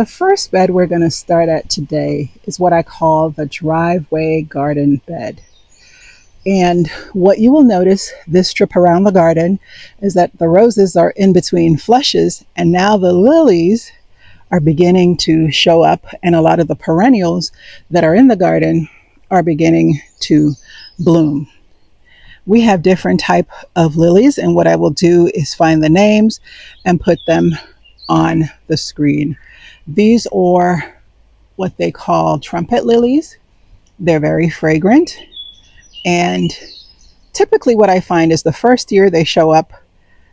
The first bed we're going to start at today is what I call the driveway garden bed. And what you will notice this trip around the garden is that the roses are in between flushes, and now the lilies are beginning to show up, and a lot of the perennials that are in the garden are beginning to bloom. We have different type of lilies, and what I will do is find the names and put them on the screen. These are what they call trumpet lilies. They're very fragrant, and typically what I find is the first year they show up,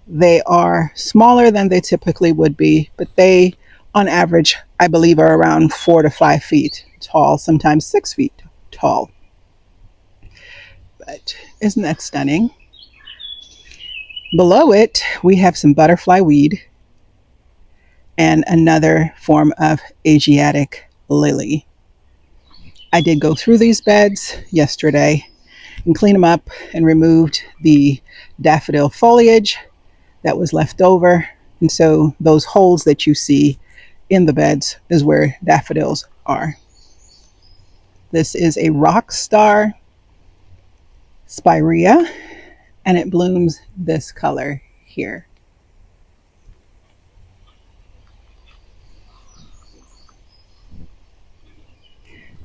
they are smaller than they typically would be, but they, on average, I believe are around 4 to 5 feet tall, sometimes 6 feet tall. But isn't that stunning? Below it, we have some butterfly weed and another form of Asiatic lily. I did go through these beds yesterday and clean them up and removed the daffodil foliage that was left over. And so those holes that you see in the beds is where daffodils are. This is a rock star spirea, and it blooms this color here.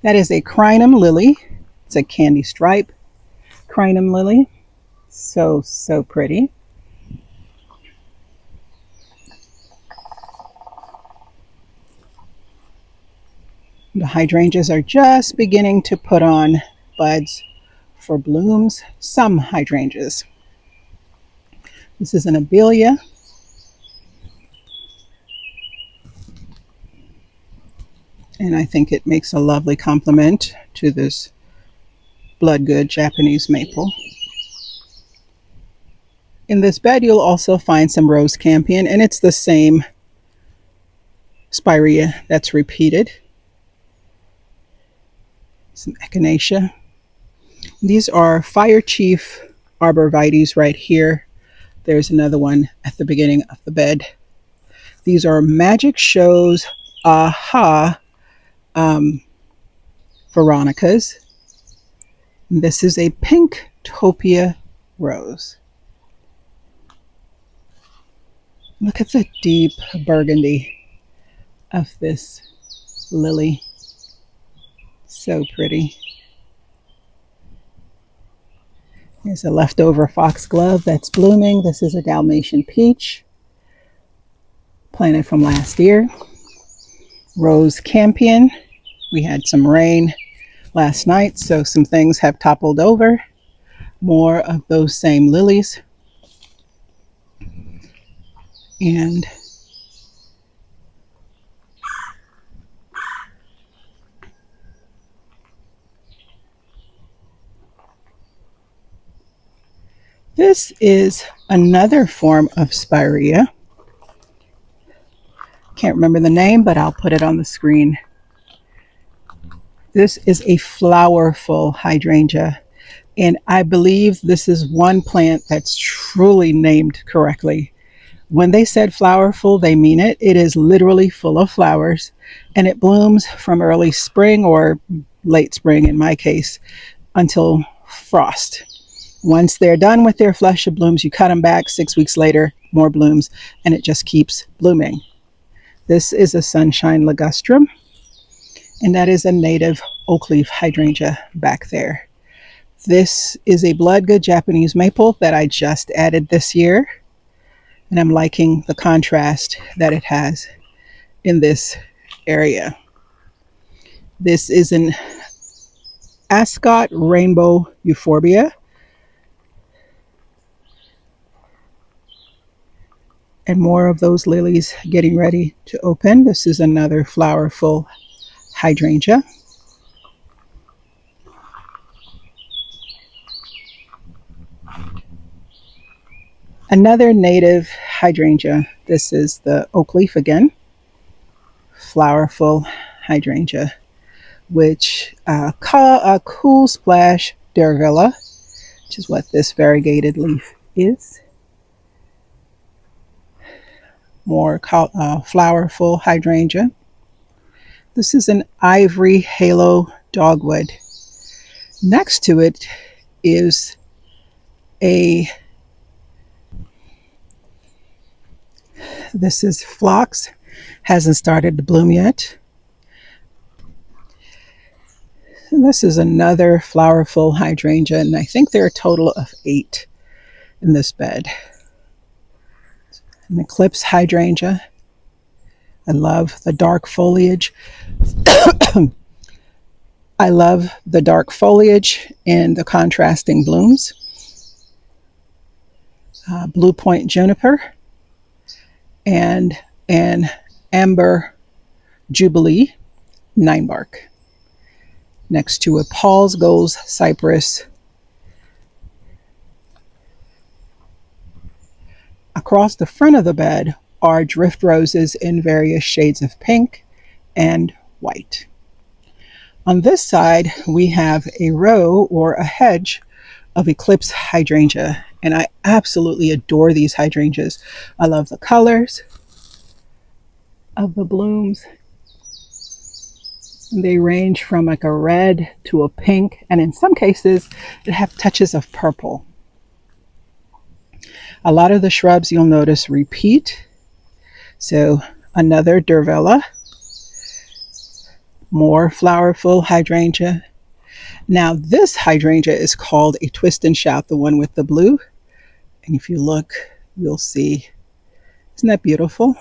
That is a crinum lily. It's a candy stripe crinum lily. So pretty. The hydrangeas are just beginning to put on buds for blooms. Some hydrangeas. This is an abelia. And I think it makes a lovely complement to this blood good Japanese maple. In this bed, you'll also find some rose campion, and it's the same spirea that's repeated. Some echinacea. These are fire chief arborvitaes right here. There's another one at the beginning of the bed. These are Magic Show's Aha Veronicas. This is a pink topia rose. Look at the deep burgundy of this lily. So pretty. Here's a leftover foxglove that's blooming. This is a Dalmatian peach, planted from last year. Rose campion. We had some rain last night, so some things have toppled over. More of those same lilies. And this is another form of spirea. Can't remember the name, but I'll put it on the screen. This is a flowerful hydrangea, and I believe this is one plant that's truly named correctly. When they said flowerful, they mean it. It is literally full of flowers, and it blooms from early spring or late spring in my case until frost. Once they're done with their flush of blooms, you cut them back. 6 weeks later, more blooms, and it just keeps blooming. This is a sunshine ligustrum, and that is a native oak leaf hydrangea back there. This is a blood good Japanese maple that I just added this year, and I'm liking the contrast that it has in this area. This is an Ascot rainbow euphorbia, and more of those lilies getting ready to open. This is another flowerful hydrangea. Another native hydrangea. This is the oak leaf again. Flowerful hydrangea, which cool splash dervilla, which is what this variegated leaf is. More flowerful hydrangea. This is an ivory halo dogwood. Next to it is this is phlox, hasn't started to bloom yet. And this is another flowerful hydrangea, and I think there are a total of 8 in this bed. An eclipse hydrangea. I love the dark foliage. I love the dark foliage and the contrasting blooms. Blue point juniper and an amber jubilee 9-bark. Next to a Paul's Gold cypress. Across the front of the bed are drift roses in various shades of pink and white. On this side, we have a row or a hedge of eclipse hydrangea, and I absolutely adore these hydrangeas. I love the colors of the blooms. They range from like a red to a pink, and in some cases, it have touches of purple. A lot of the shrubs you'll notice repeat. So another Durvella, more flowerful hydrangea. Now this hydrangea is called a twist and shout, the one with the blue. And if you look, you'll see, isn't that beautiful?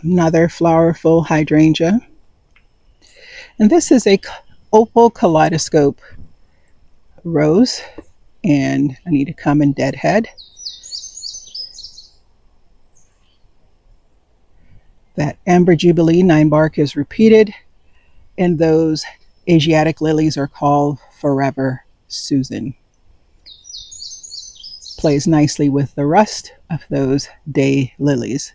Another flowerful hydrangea. And this is a opal kaleidoscope rose, and I need to come in deadhead. That amber jubilee 9-bark is repeated, and those Asiatic lilies are called Forever Susan. Plays nicely with the rest of those day lilies.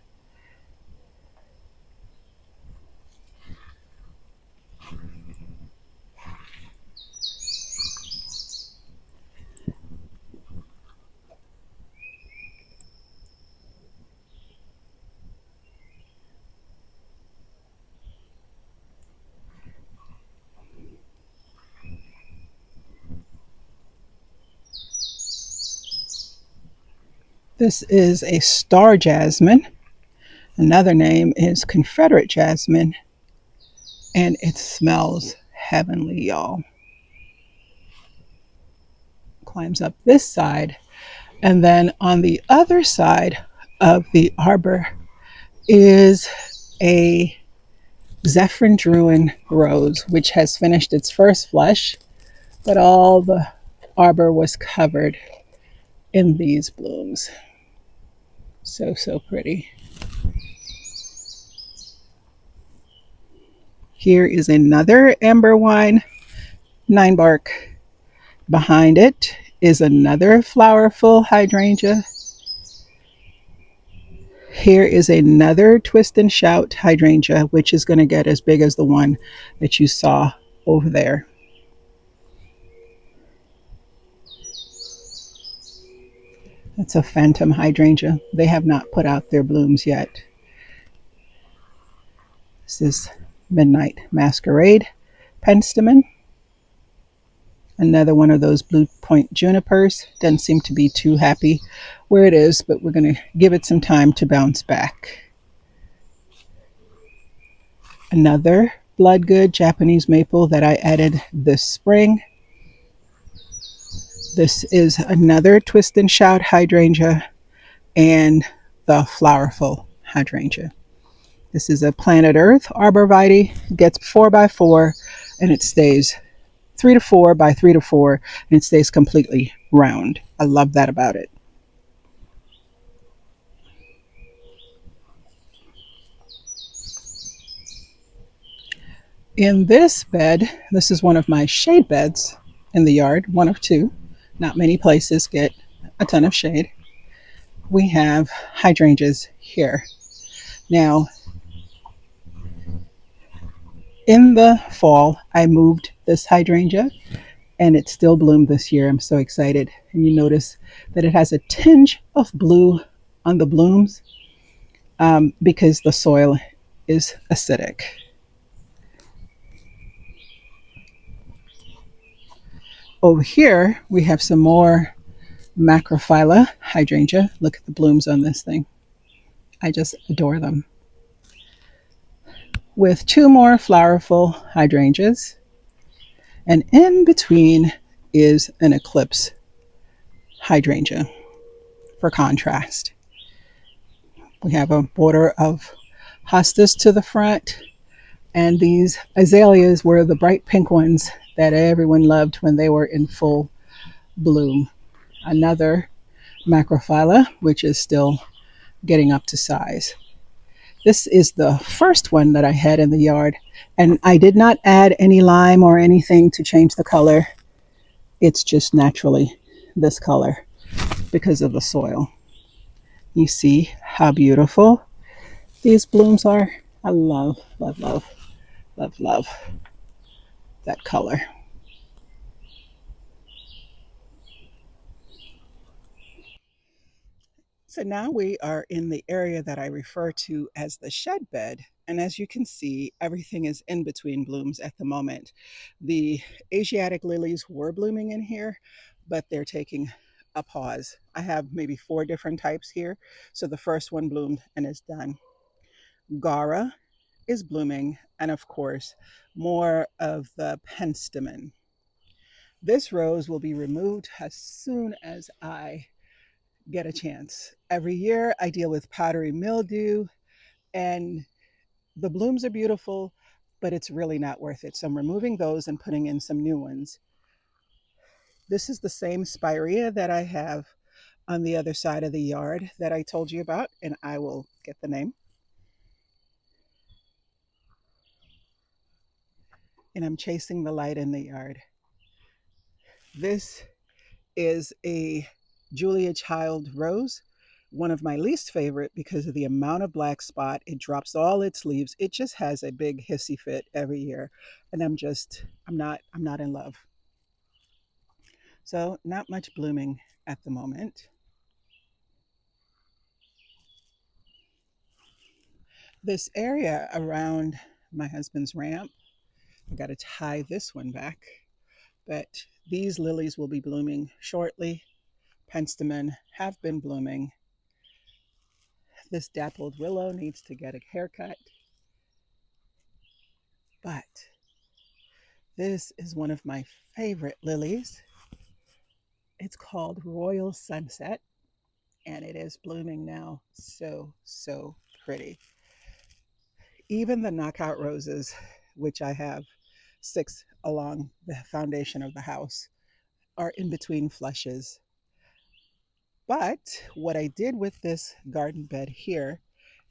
This is a star jasmine. Another name is Confederate jasmine, and it smells heavenly, y'all. Climbs up this side, and then on the other side of the arbor is a Zephyrin Druin rose, which has finished its first flush, but all the arbor was covered in these blooms. So pretty. Here is another amber wine 9-bark. Behind it is another flowerful hydrangea. Here is another twist and shout hydrangea, which is going to get as big as the one that you saw over there. It's a phantom hydrangea. They have not put out their blooms yet. This is Midnight Masquerade penstemon. Another one of those blue point junipers. Doesn't seem to be too happy where it is, but we're going to give it some time to bounce back. Another bloodgood Japanese maple that I added this spring. This is another twist and shout hydrangea and the flowerful hydrangea. This is a Planet Earth arborvitae. It gets 4x4 and it stays 3 to 4 by 3 to 4 and it stays completely round. I love that about it. In this bed, this is one of my shade beds in the yard, one of 2. Not many places get a ton of shade. We have hydrangeas here. Now, in the fall, I moved this hydrangea and it still bloomed this year. I'm so excited. And you notice that it has a tinge of blue on the blooms because the soil is acidic. Over here, we have some more macrophylla hydrangea. Look at the blooms on this thing. I just adore them. With two more flowerful hydrangeas, and in between is an eclipse hydrangea for contrast. We have a border of hostas to the front, and these azaleas were the bright pink ones that everyone loved when they were in full bloom. Another macrophylla, which is still getting up to size. This is the first one that I had in the yard, and I did not add any lime or anything to change the color. It's just naturally this color because of the soil. You see how beautiful these blooms are? I love, love, love, love, love that color. So now we are in the area that I refer to as the shed bed. And as you can see, everything is in between blooms at the moment. The Asiatic lilies were blooming in here, but they're taking a pause. I have maybe four different types here. So the first one bloomed and is done. Gara is blooming, and of course, more of the penstemon. This rose will be removed as soon as I get a chance. Every year I deal with powdery mildew, and the blooms are beautiful, but it's really not worth it. So I'm removing those and putting in some new ones. This is the same spirea that I have on the other side of the yard that I told you about, and I will get the name. And I'm chasing the light in the yard. This is a Julia Child rose, one of my least favorite because of the amount of black spot. It drops all its leaves. It just has a big hissy fit every year, and I'm not in love. So not much blooming at the moment. This area around my husband's ramp, I got to tie this one back, but these lilies will be blooming shortly. Penstemon have been blooming. This dappled willow needs to get a haircut, but this is one of my favorite lilies. It's called Royal Sunset, and it is blooming now. So, so pretty. Even the knockout roses, which I have six along the foundation of the house, are in between flushes. But what I did with this garden bed here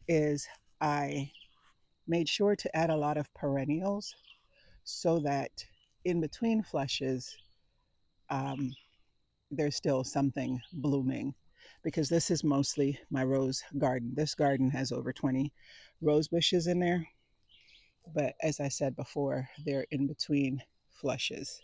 is I made sure to add a lot of perennials so that in between flushes, um, there's still something blooming, because this is mostly my rose garden. This garden has over 20 rose bushes in there, but as I said before, they're in between flushes.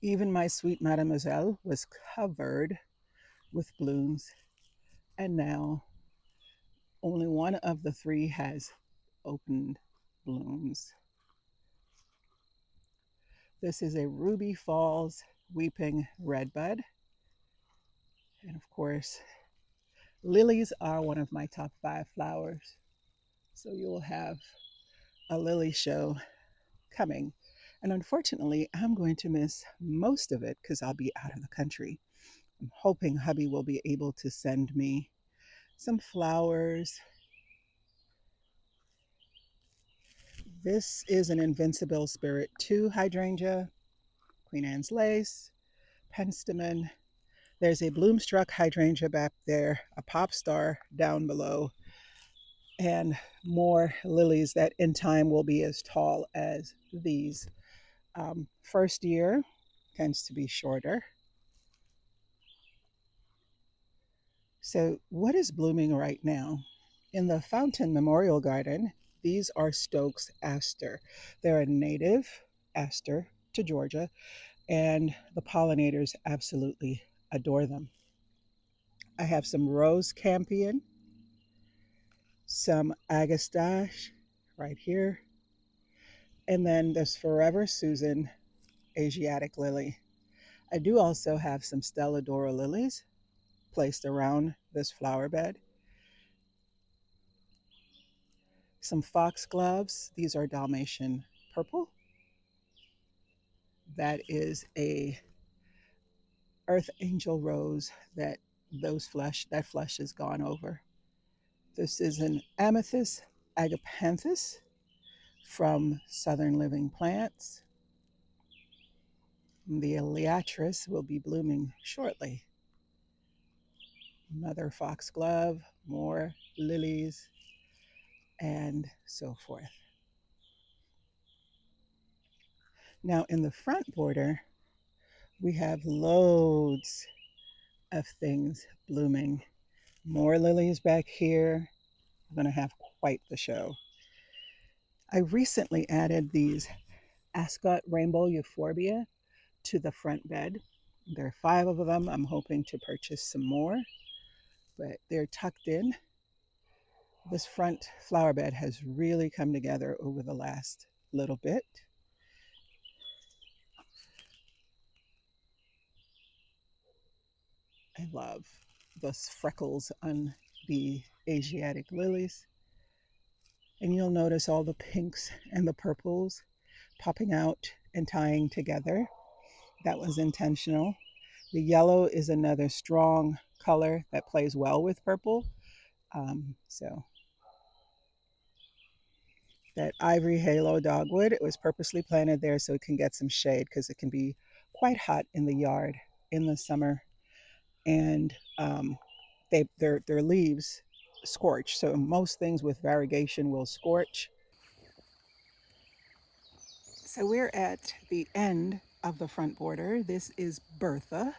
Even my sweet mademoiselle was covered with blooms, and now only one of the three has opened blooms. This is a Ruby Falls weeping redbud, and of course lilies are one of my top 5 flowers. So you'll have a lily show coming. And unfortunately, I'm going to miss most of it because I'll be out of the country. I'm hoping hubby will be able to send me some flowers. This is an Invincible Spirit 2 hydrangea, Queen Anne's Lace, penstemon. There's a bloomstruck hydrangea back there, a pop star down below, and more lilies that in time will be as tall as these. First year tends to be shorter. So, what is blooming right now? In the Fountain Memorial Garden, these are Stokes aster. They're a native. aster to Georgia, and the pollinators absolutely adore them. I have some rose campion, some agastache right here, and then this Forever Susan Asiatic lily. I do also have some Stelladora lilies placed around this flower bed. Some foxgloves. These are Dalmatian purple. That is a earth angel rose that flesh is gone over. This is an amethyst agapanthus from Southern Living Plants. The elatrius will be blooming shortly. Another foxglove, more lilies, and so forth. Now in the front border, we have loads of things blooming. More lilies back here. I'm going to have quite the show. I recently added these Ascot Rainbow Euphorbia to the front bed. There are 5 of them. I'm hoping to purchase some more, but they're tucked in. This front flower bed has really come together over the last little bit. I love those freckles on the Asiatic lilies. And you'll notice all the pinks and the purples popping out and tying together. That was intentional. The yellow is another strong color that plays well with purple. So that ivory halo dogwood, it was purposely planted there so it can get some shade because it can be quite hot in the yard in the summer. And their leaves scorch. So most things with variegation will scorch. So we're at the end of the front border. This is Bertha,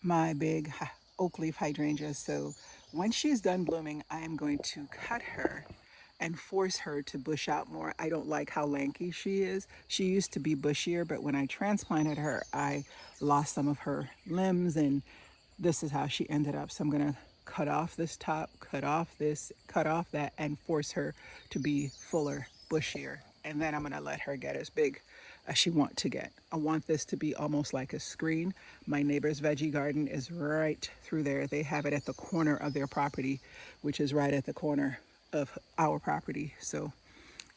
my big oak leaf hydrangea. So when she's done blooming, I am going to cut her and force her to bush out more. I don't like how lanky she is. She used to be bushier, but when I transplanted her, I lost some of her limbs, and this is how she ended up. So I'm gonna cut off this top, cut off this, cut off that, and force her to be fuller, bushier. And then I'm gonna let her get as big as she wants to get. I want this to be almost like a screen. My neighbor's veggie garden is right through there. They have it at the corner of their property, which is right at the corner of our property. So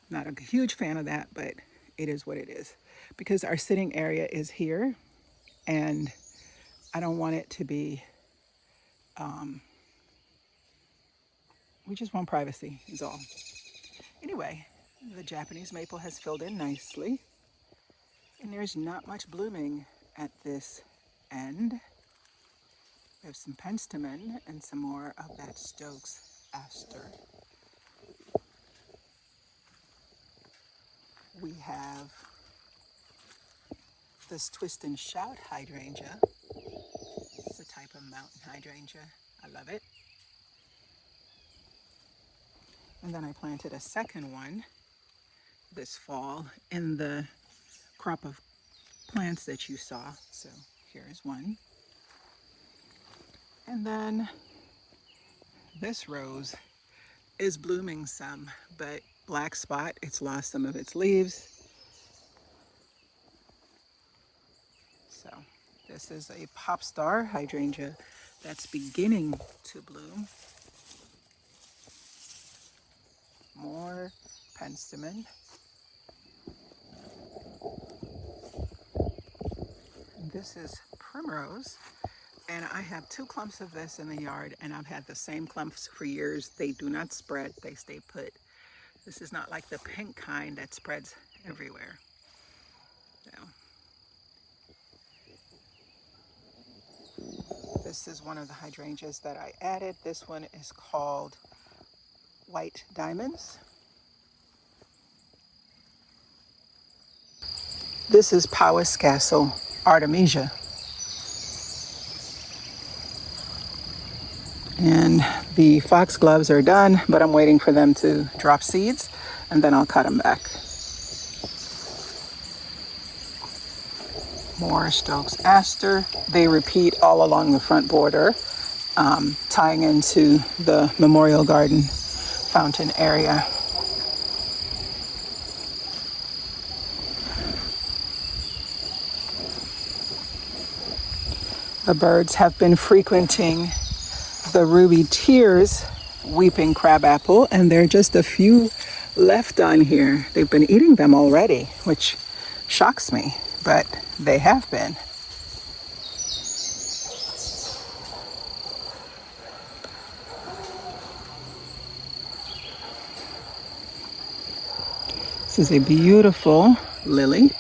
not a huge fan of that, but it is what it is. Because our sitting area is here, and I don't want it to be, we just want privacy is all. Anyway, the Japanese maple has filled in nicely, and there's not much blooming at this end. There's some penstemon and some more of that Stokes aster. We have this twist and shout hydrangea. It's a type of mountain hydrangea. I love it. And then I planted a second one this fall in the crop of plants that you saw. So here's one. And then this rose is blooming some, but black spot, it's lost some of its leaves. So this is a pop star hydrangea that's beginning to bloom. More penstemon. This is primrose, and I have 2 clumps of this in the yard, and I've had the same clumps for years. They do not spread, they stay put. This is not like the pink kind that spreads everywhere. So this is one of the hydrangeas that I added. This one is called White Diamonds. This is Powis Castle Artemisia. And the foxgloves are done, but I'm waiting for them to drop seeds, and then I'll cut them back. More Stokes aster. They repeat all along the front border, tying into the Memorial Garden fountain area. The birds have been frequenting the ruby tears weeping crabapple, and there are just a few left on here. They've been eating them already, which shocks me, but they have been. This is a beautiful lily.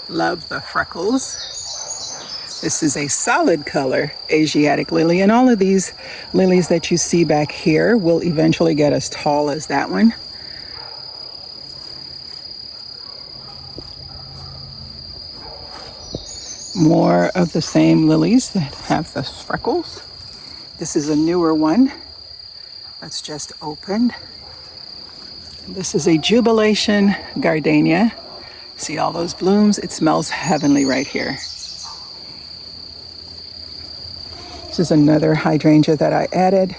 Love the freckles. This is a solid color Asiatic lily, and all of these lilies that you see back here will eventually get as tall as that one. More of the same lilies that have the freckles. This is a newer one that's just opened. This is a jubilation gardenia. See all those blooms? It smells heavenly right here. This is another hydrangea that I added,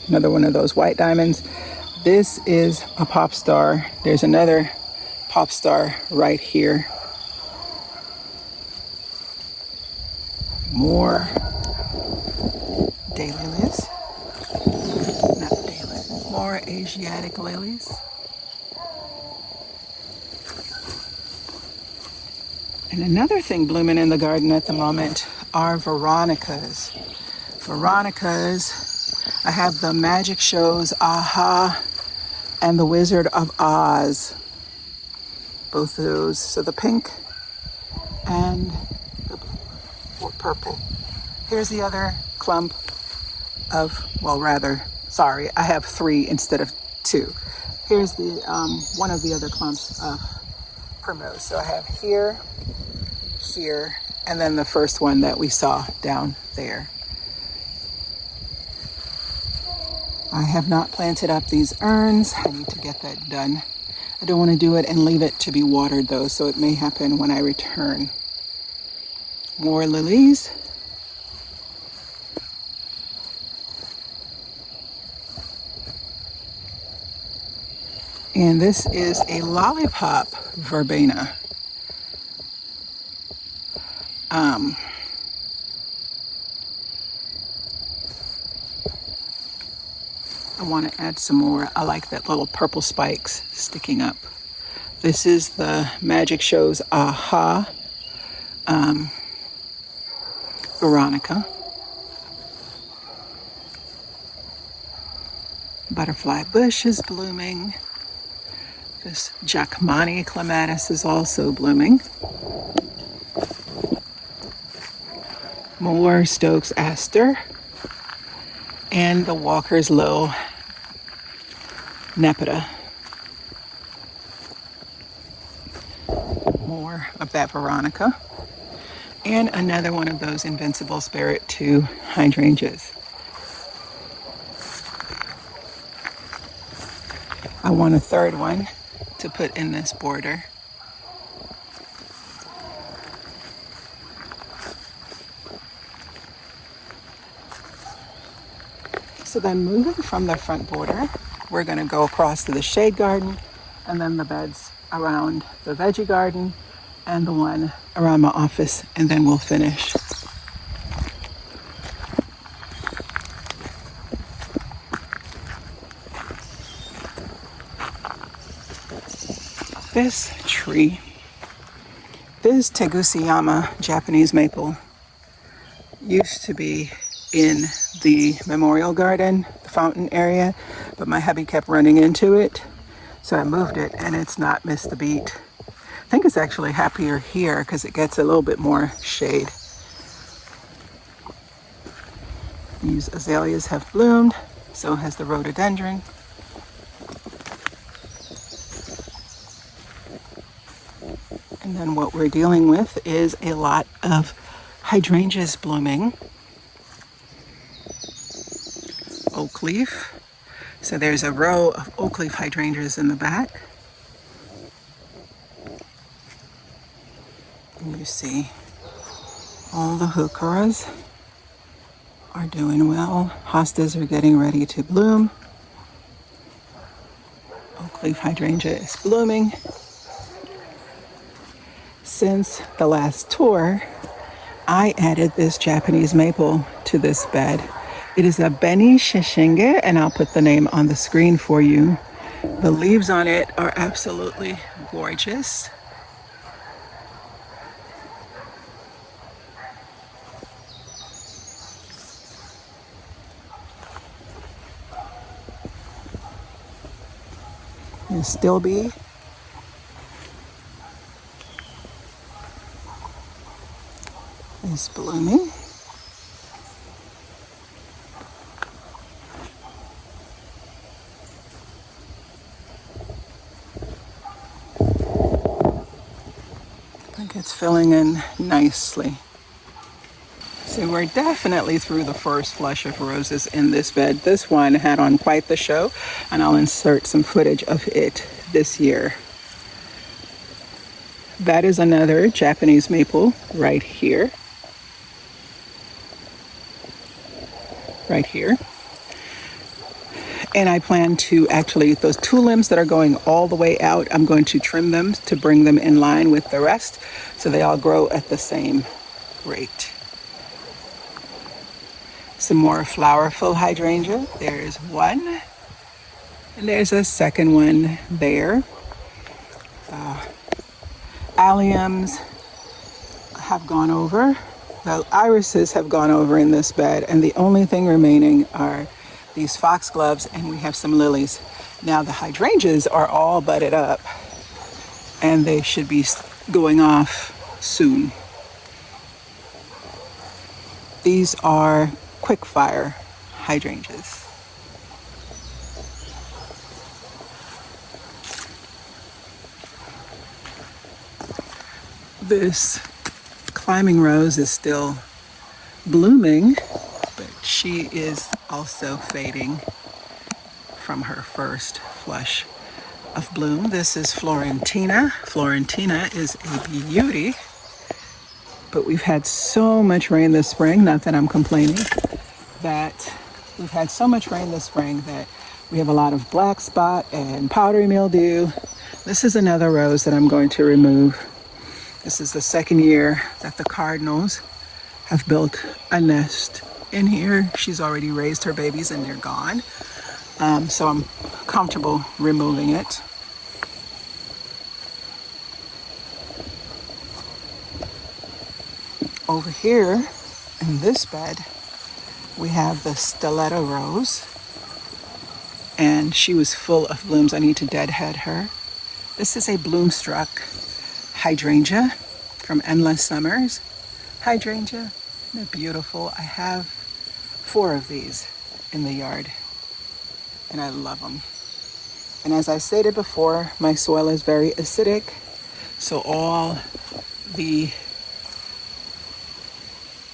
another one of those white diamonds. This is a pop star. There's another pop star right here. More daylilies, not daylilies, more Asiatic lilies. And another thing blooming in the garden at the moment are Veronicas. Veronicas, I have the magic shows Aha and the Wizard of Oz. Both of those, so the pink and the purple. Here's the other clump of, well, rather, sorry, I have 3 instead of 2. Here's the one of the other clumps of primrose. So I have here, here, and then the first one that we saw down there. I have not planted up these urns. I need to get that done. I don't want to do it and leave it to be watered though, so it may happen when I return. More lilies. And this is a lollipop verbena. I want to add some more. I like that little purple spikes sticking up. This is the Magic Show's Aha Veronica. Butterfly bush is blooming. This Jacquemini clematis is also blooming. More Stokes aster. And the Walker's Low Nepeta. More of that Veronica. And another one of those Invincible Spirit 2 hydrangeas. I want a third one to put in this border. So then moving from the front border, we're going to go across to the shade garden and then the beds around the veggie garden and the one around my office, and then we'll finish. This tree, this Tegusayama Japanese maple, used to be in the Memorial Garden, the fountain area, but my hubby kept running into it, so I moved it, and it's not missed a beat. I think it's actually happier here because it gets a little bit more shade. These azaleas have bloomed, so has the rhododendron. And then what we're dealing with is a lot of hydrangeas blooming. Oak leaf. So there's a row of oak leaf hydrangeas in the back. And you see all the heucheras are doing well. Hostas are getting ready to bloom. Oak leaf hydrangea is blooming. Since the last tour, I added this Japanese maple to this bed. It is a Beni Shishinge, and I'll put the name on the screen for you. The leaves on it are absolutely gorgeous. The stilby is blooming. I think it's filling in nicely. So we're definitely through the first flush of roses in this bed. This one had on quite the show, and I'll insert some footage of it this year. That is another Japanese maple right here. Right here. And I plan to actually, those two limbs that are going all the way out, I'm going to trim them to bring them in line with the rest so they all grow at the same rate. Some more flowerful hydrangea. There's one. And there's a second one there. Alliums have gone over. The irises have gone over in this bed, and the only thing remaining are these foxgloves, and we have some lilies. Now the hydrangeas are all budded up, and they should be going off soon. These are quick fire hydrangeas. This climbing rose is still blooming, but she is also fading from her first flush of bloom. This is Florentina. Florentina is a beauty, but we've had so much rain this spring, not that I'm complaining, that we've had so much rain this spring that we have a lot of black spot and powdery mildew. This is another rose that I'm going to remove. This is the second year that the cardinals have built a nest in here. She's already raised her babies and they're gone. So I'm comfortable removing it. Over here in this bed, we have the stiletto rose, and she was full of blooms. I need to deadhead her. This is a bloomstruck hydrangea from Endless Summers. Hydrangea, they're beautiful. I have 4 of these in the yard, and I love them. And as I stated before, my soil is very acidic, so all the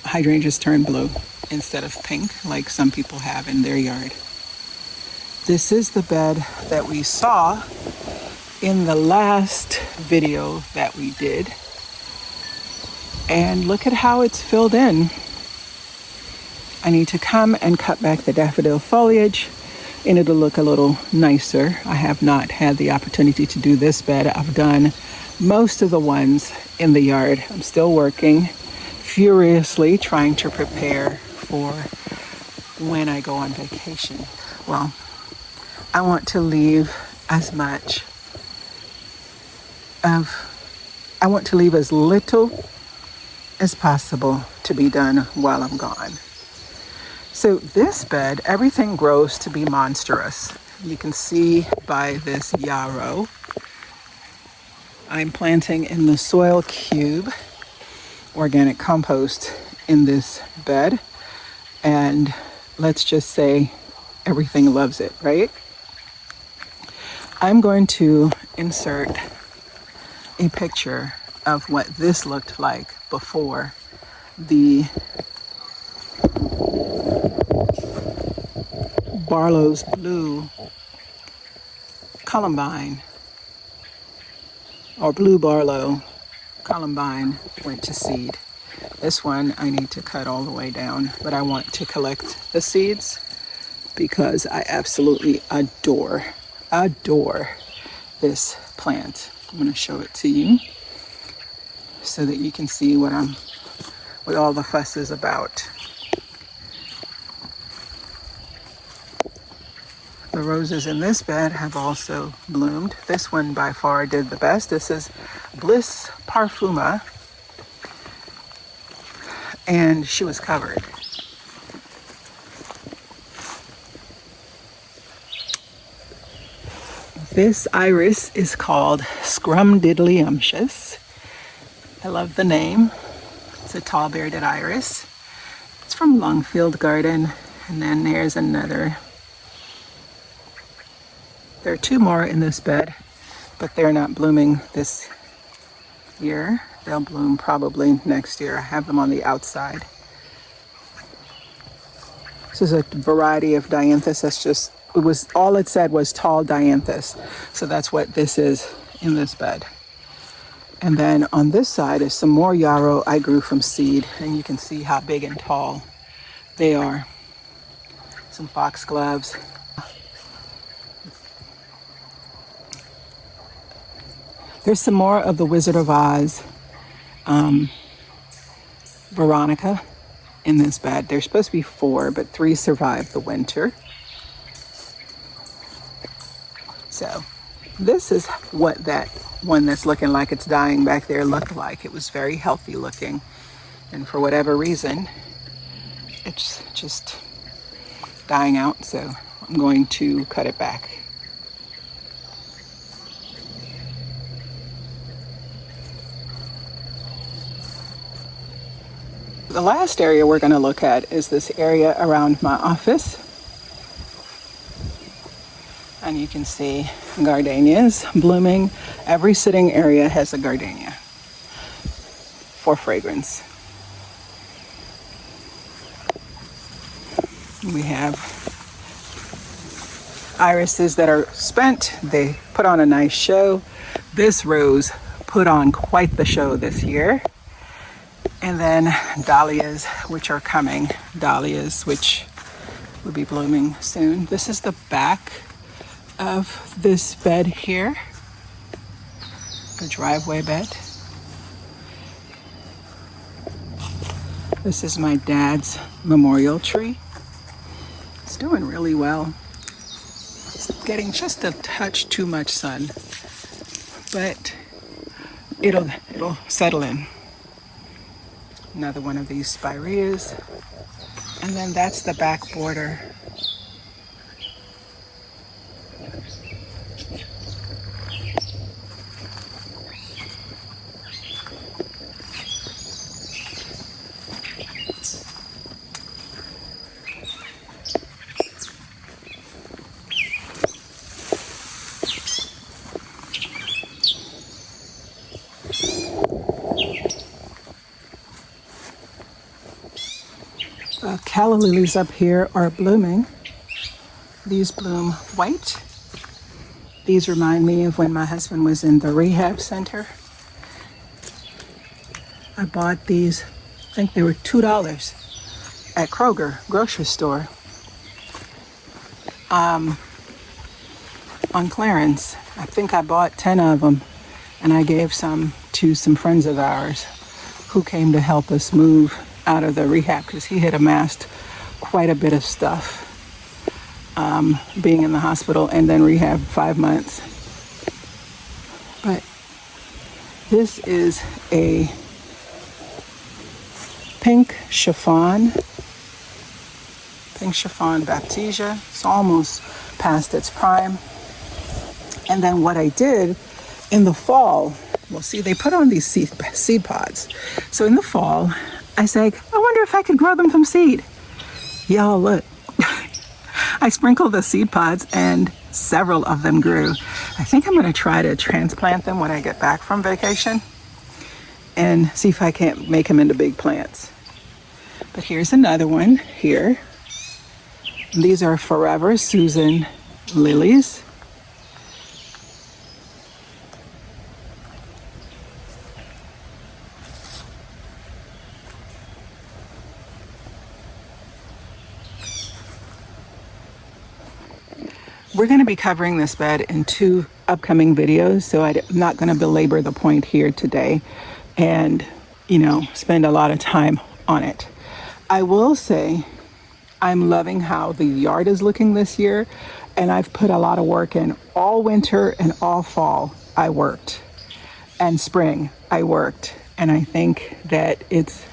hydrangeas turn blue instead of pink like some people have in their yard. This is the bed that we saw in the last video that we did. And look at how it's filled in. I need to come and cut back the daffodil foliage and it'll look a little nicer. I have not had the opportunity to do this bed. I've done most of the ones in the yard. I'm still working furiously trying to prepare for when I go on vacation. Well, I want to leave as much I want to leave as little as possible to be done while I'm gone. So this bed, everything grows to be monstrous. You can see by this yarrow. I'm planting in the soil cube organic compost in this bed, and let's just say everything loves it, right? I'm going to insert a picture of what this looked like before the Barlow's Blue Columbine or Blue Barlow columbine went to seed. This one I need to cut all the way down, but I want to collect the seeds because I absolutely adore this plant. I'm going to show it to you so that you can see what all the fuss is about. The roses in this bed have also bloomed. This one by far did the best. This is Bliss Parfuma, and she was covered. This iris is called Scrumdiddlyumptious. I love the name. It's a tall bearded iris. It's from Longfield Garden. And then there's another. There are two more in this bed, but they're not blooming this year. They'll bloom probably next year. I have them on the outside. This is a variety of dianthus. All it said was tall dianthus. So that's what this is in this bed. And then on this side is some more yarrow I grew from seed, and you can see how big and tall they are. Some foxgloves. There's some more of the Wizard of Oz Veronica in this bed. There's supposed to be 4, but 3 survived the winter. So this is what that one that's looking like it's dying back there looked like. It was very healthy looking, and for whatever reason it's just dying out, so I'm going to cut it back. The last area we're going to look at is this area around my office. And you can see gardenias blooming. Every sitting area has a gardenia for fragrance. We have irises that are spent. They put on a nice show. This rose put on quite the show this year. And then dahlias, which are coming. Dahlias, which will be blooming soon. This is the back of this bed here. The driveway bed. This is my dad's memorial tree. It's doing really well. It's getting just a touch too much sun, but it'll settle in. Another one of these spireas. And then that's the back border. Calla lilies up here are blooming. These bloom white. These remind me of when my husband was in the rehab center. I bought these, I think they were $2 at Kroger grocery store on clearance. I think I bought 10 of them, and I gave some to some friends of ours who came to help us move out of the rehab because he had amassed quite a bit of stuff being in the hospital and then rehab 5 months. But this is a pink chiffon baptisia. It's almost past its prime. And then what I did in the fall, well, see, they put on these seed pods. So in the fall, I said, I wonder if I could grow them from seed. Y'all, look. I sprinkled the seed pods and several of them grew. I think I'm going to try to transplant them when I get back from vacation and see if I can't make them into big plants. But here's another one here. These are Forever Susan lilies. we're going to be covering this bed in 2 upcoming videos, so I'm not going to belabor the point here today and, spend a lot of time on it. I will say I'm loving how the yard is looking this year, and I've put a lot of work in. All winter and all fall, I worked, and spring, I worked, and I think that it's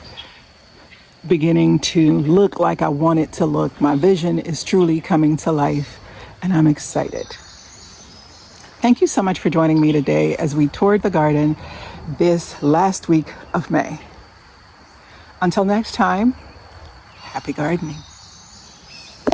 beginning to look like I want it to look. My vision is truly coming to life, and I'm excited. Thank you so much for joining me today as we toured the garden this last week of May. Until next time, happy gardening.